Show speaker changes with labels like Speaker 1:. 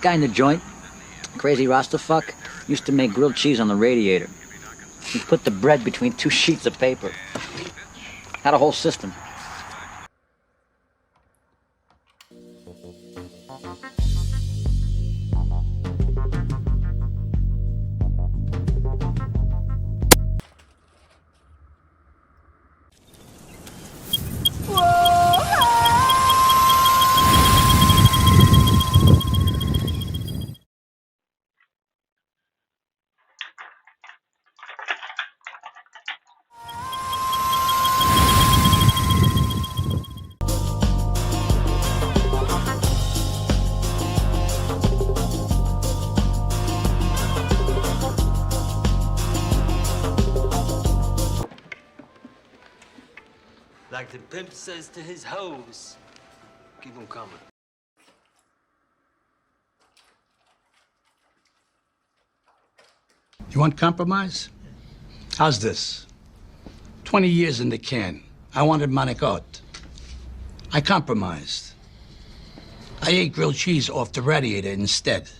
Speaker 1: guy in the joint, crazy Rasta fuck, used to make grilled cheese on the radiator. He put the bread between two sheets of paper. Had a whole system.
Speaker 2: Like the pimp says to his hoes, keep 'em coming.
Speaker 3: You want compromise? How's this? 20 years in the can. I wanted manicot. I compromised. I ate grilled cheese off the radiator instead.